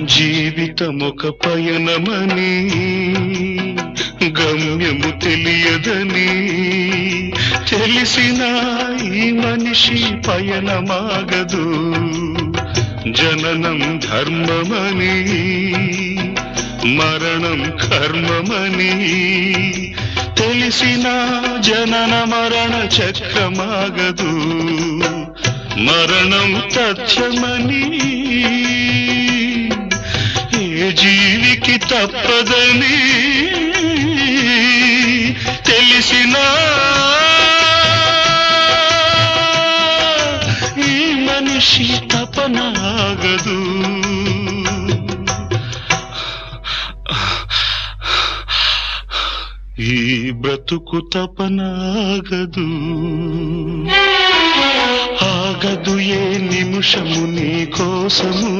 జీవితమొక పయనమని గమ్యము తెలియదని తెలిసిన ఈ మనిషి పయనమాగదు. జననం ధర్మమని మరణం కర్మమని తెలిసిన జనన మరణ చక్రమాగదు. మరణం తథ్యమని ఏ జీవికి తప్పదని తెలిసిన ఈ మనిషి తపనాగదు. ఈ బ్రతుకు తపనాగదు. ఆగదు ఏ నిమిషము నీ కోసము